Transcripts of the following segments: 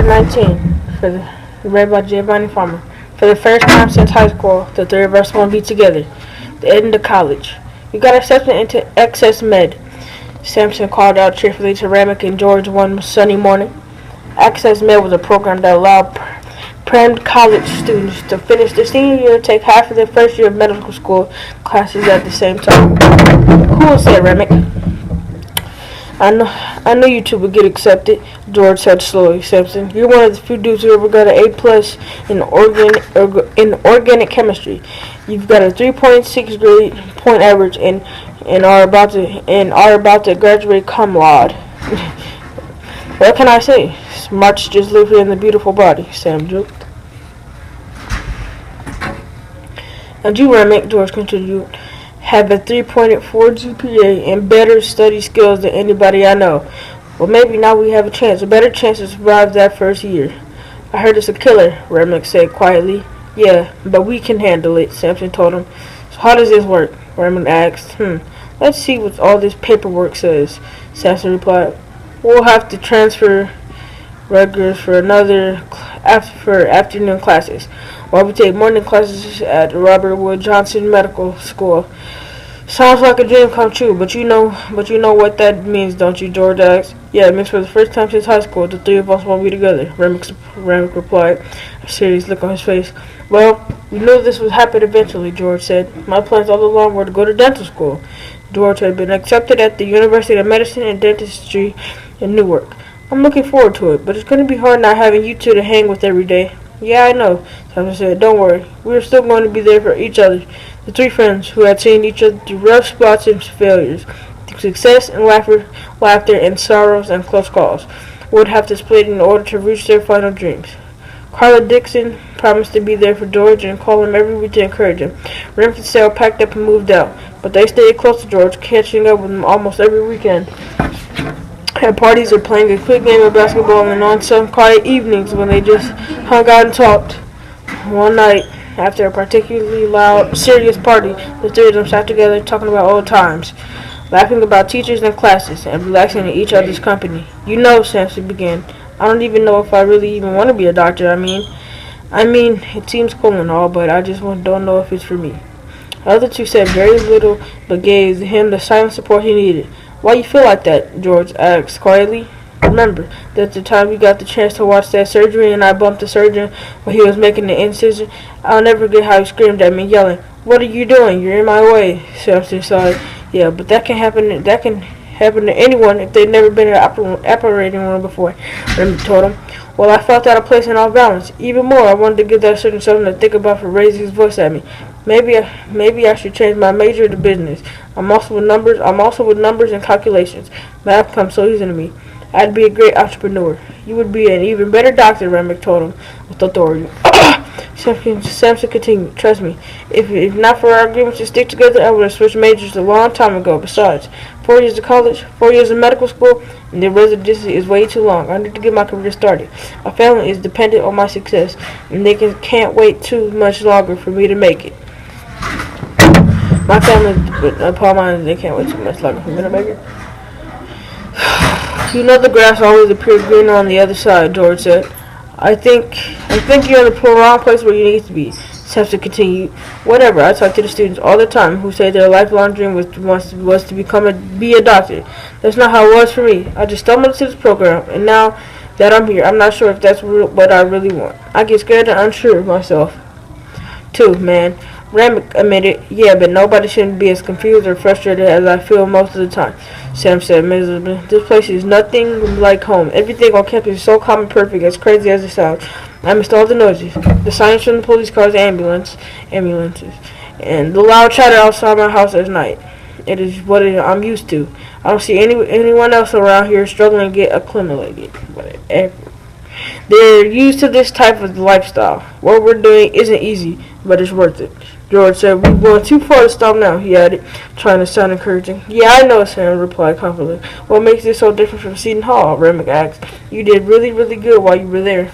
Chapter 19, read by Giovanni Farmer. For the first time since high school, the three of us won't be together. The end of college. You got accepted into Excess Med, Sampson called out cheerfully to Remick and George one sunny morning. Access Med was a program that allowed primed college students to finish their senior year and take half of their first year of medical school classes at the same time. Cool, said Remick. I know you two would get accepted, George said slowly. Sampson, you're one of the few dudes who ever got an A+ in organic chemistry. You've got a 3.6 grade point average and are about to graduate cum laude. What can I say? Smarts just live here in the beautiful body, Sam joked. And you, Remick, George continued, have a 3.4 GPA and better study skills than anybody I know. Well, maybe now we have a better chance to survive that first year. I heard it's a killer, Remick said quietly. Yeah, but we can handle it, Sampson told him. So how does this work? Remick asked. Let's see what all this paperwork says, Sampson replied. We'll have to transfer regulars for afternoon classes, while we take morning classes at Robert Wood Johnson Medical School. Sounds like a dream come true, but you know what that means, don't you, George asked. Yeah, it means for the first time since high school, the three of us won't be together, Remick replied, a serious look on his face. Well, we knew this would happen eventually, George said. My plans all along were to go to dental school. George had been accepted at the University of Medicine and Dentistry in Newark. I'm looking forward to it, but it's going to be hard not having you two to hang with every day. Yeah, I know, Sampson said. Don't worry. We're still going to be there for each other. The three friends who had seen each other through rough spots and failures, through success and laughter and sorrows and close calls, would have to split in order to reach their final dreams. Carla Dixon promised to be there for George and call him every week to encourage him. Remick and Sal packed up and moved out, but they stayed close to George, catching up with him almost every weekend. At parties or playing a quick game of basketball, and on some quiet evenings when they just hung out and talked. One night, after a particularly loud, serious party, the three of them sat together talking about old times, laughing about teachers and classes, and relaxing in each other's company. You know, Sampson began, I don't even know if I really even want to be a doctor. I mean, it seems cool and all, but I just don't know if it's for me. The other two said very little, but gave him the silent support he needed. Why you feel like that? George asked quietly. Remember that the time we got the chance to watch that surgery and I bumped the surgeon while he was making the incision? I'll never forget how he screamed at me, yelling, "What are you doing? You're in my way." Sampson sighed. Yeah, but that can happen to anyone if they've never been in an operating room before, Remick told him. Well, I felt out of place and off balance. Even more, I wanted to give that surgeon something to think about for raising his voice at me. Maybe I should change my major to business. I'm also with numbers and calculations. Math comes so easy to me. I'd be a great entrepreneur. You would be an even better doctor, Remick told him with authority. Sampson continued, trust me, if not for our agreement to stick together, I would have switched majors a long time ago. Besides, 4 years of college, 4 years of medical school, and the residency is way too long. I need to get my career started. My family is dependent on my success, and they can't wait too much longer for me to make it. My family, upon mine, they can't wait too much longer for me to make it. You know the grass always appears greener on the other side, George said. I think you're in the wrong place where you need to be, Sampson continued. Whatever, I talk to the students all the time who say their lifelong dream was to be a doctor. That's not how it was for me. I just stumbled into this program, and now that I'm here, I'm not sure if that's what I really want. I get scared and unsure of myself, too, man. Remick admitted, yeah, but nobody shouldn't be as confused or frustrated as I feel most of the time, Sam said miserably. This place is nothing like home. Everything on campus is so calm and perfect, as crazy as it sounds. I missed all the noises, the sirens from the police cars, ambulances, and the loud chatter outside my house at night. It is what I'm used to. I don't see anyone else around here struggling to get acclimated. Whatever. They're used to this type of lifestyle. What we're doing isn't easy, but it's worth it. George said, we're going too far to stop now, he added, trying to sound encouraging. Yeah, I know, Sam replied confidently. What makes this so different from Seton Hall? Remick asked. You did really, really good while you were there.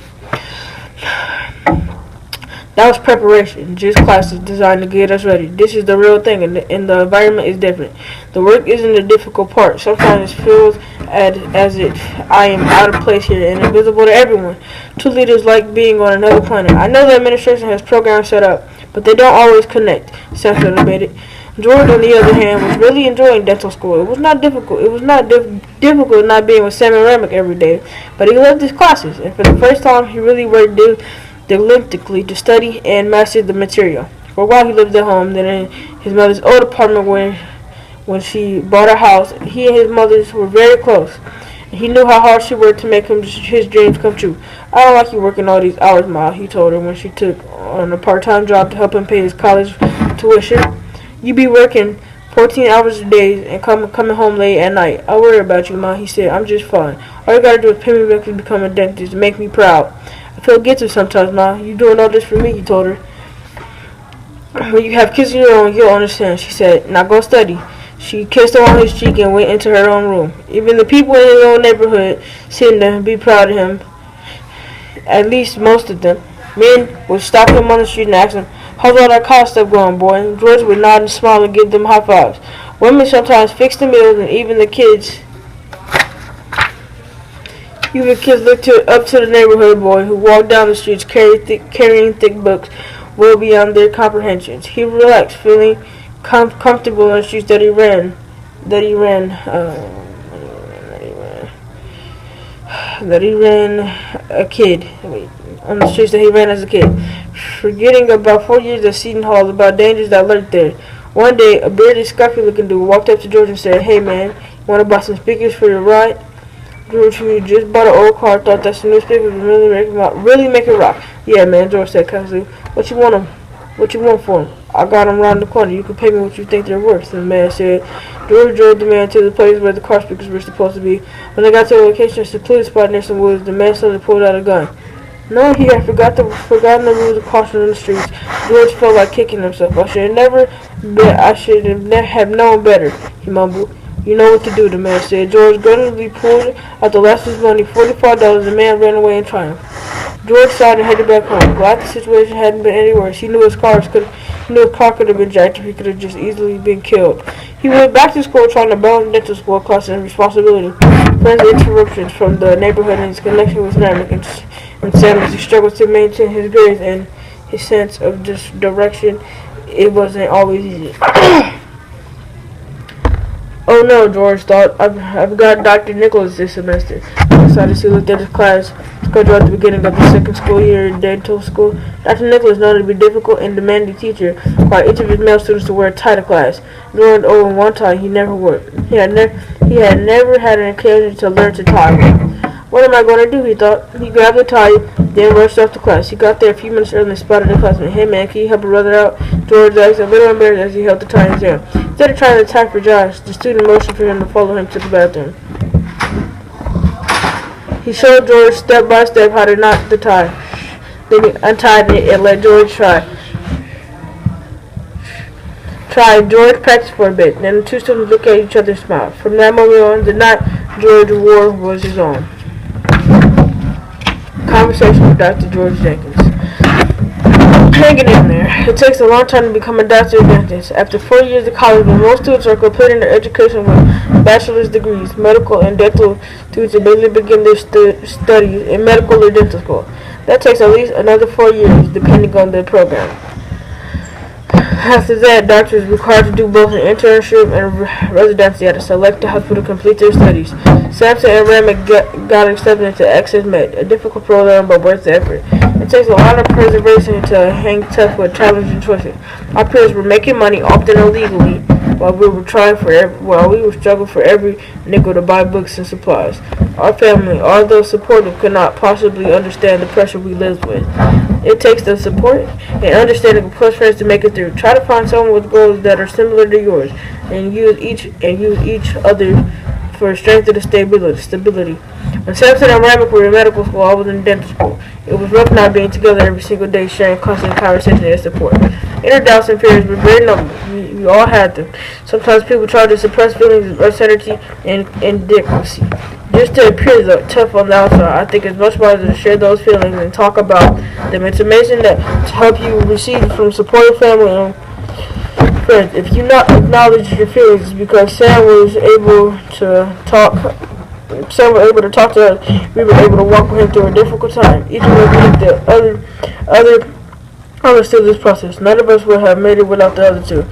That was preparation, just classes designed to get us ready. This is the real thing, and the environment is different. The work isn't the difficult part. Sometimes it feels as if I am out of place here and invisible to everyone. Two leaders like being on another planet. I know the administration has programs set up, but they don't always connect, Sampson debated. George, on the other hand, was really enjoying dental school. It was not difficult. It was not difficult not being with Sam and Remick every day, but he loved his classes, and for the first time, he really worked diligently to study and master the material. For a while, he lived at home, then in his mother's old apartment when she bought a house. He and his mother were very close. And he knew how hard she worked to make his dreams come true. I don't like you working all these hours, Ma, he told her when she took on a part-time job to help him pay his college tuition. You be working 14 hours a day and coming home late at night. I worry about you, Ma, he said. I'm just fine. All you gotta do is pay me back to become a dentist and make me proud. I feel guilty sometimes, Ma. You doing all this for me, he told her. When you have kids of your own, you'll understand, she said. Now go study. She kissed him on his cheek and went into her own room. Even the people in his own neighborhood seemed to be proud of him. At least most of them. Men would stop him on the street and ask him, how's all that college stuff going, boy? And George would nod and smile and give them high fives. Women sometimes fixed the meals, and even the kids looked up to the neighborhood boy who walked down the streets carrying thick books well beyond their comprehensions. He relaxed, feeling comfortable on the streets that he ran on the streets that he ran as a kid, forgetting about 4 years at Seton Hall about dangers that lurked there. One day, a bearded, scruffy-looking dude walked up to George and said, "Hey man, want to buy some speakers for your ride?" George, who just bought an old car, thought that some new speakers would really make it rock. "Yeah man," George said casually. What you want for them?" "I got them round the corner. You can pay me what you think they're worth," the man said. George drove the man to the place where the car speakers were supposed to be. When they got to the location, a secluded spot near some woods, the man suddenly pulled out a gun. Knowing he had forgotten the rules of caution in the streets, George felt like kicking himself. I should have known better," he mumbled. "You know what to do," the man said. George grudgingly pulled out the last of his money, $45. The man ran away in triumph. George sighed and headed back home. Glad the situation hadn't been any worse. He knew his car could have been jacked if he could have just easily been killed. He went back to school trying to balance dental school classes and responsibility. Friends interruptions from the neighborhood and his connection with Remick and Sam as he struggled to maintain his grades and his sense of direction. It wasn't always easy. Oh no, George thought. I've got Dr. Nicholas this semester. Decided he looked at his class schedule at the beginning of the second school year in dental school. Dr. Nicholas, known to be a difficult and demanding teacher, required each of his male students to wear a tie to class. During over one tie he never wore. He had never had an occasion to learn to tie. What am I going to do, he thought. He grabbed the tie, then rushed off to class. He got there a few minutes early and spotted the classmate. "Hey man, can you help a brother out?" George asked, a little embarrassed as he held the tie in his hand. Instead of trying to tie for Josh, the student motioned for him to follow him to the bathroom. He showed George step by step how to knot the tie. Then he untied it and let George try. George practiced for a bit. Then the two students looked at each other and smiled. From that moment on, the knot George wore was his own. Conversation with Dr. George Jenkins. Hanging in there. It takes a long time to become a doctor or dentist. After 4 years of college, when most students are completing their education with bachelor's degrees, medical and dental students immediately begin their studies in medical or dental school. That takes at least another 4 years, depending on the program. After that, doctors are required to do both an internship and residency at a select hospital to complete their studies. Sampson and Remick got accepted into Access Med, a difficult program but worth the effort. It takes a lot of perseverance to hang tough with challenging choices. Our peers were making money, often illegally, while we were struggling for every nickel to buy books and supplies. Our family, although supportive, could not possibly understand the pressure we lived with. It takes the support and understanding of close friends to make it through. Try to find someone with goals that are similar to yours, and use each other for strength and stability. When Sampson and Remick were in medical school, I was in dental school. It was rough not being together every single day, sharing constant conversation and support. Inner doubts and fears were very normal. We all had them. Sometimes people try to suppress feelings of uncertainty and inadequacy. Just to appear tough on the outside, I think it's much better to share those feelings and talk about them. It's amazing that to help you receive from supportive family and friends. If you not acknowledge your feelings, it's because Sam was able to talk Some were able to talk to us. We were able to walk with him through a difficult time. Each of us needed the other understood this process. None of us would have made it without the other two.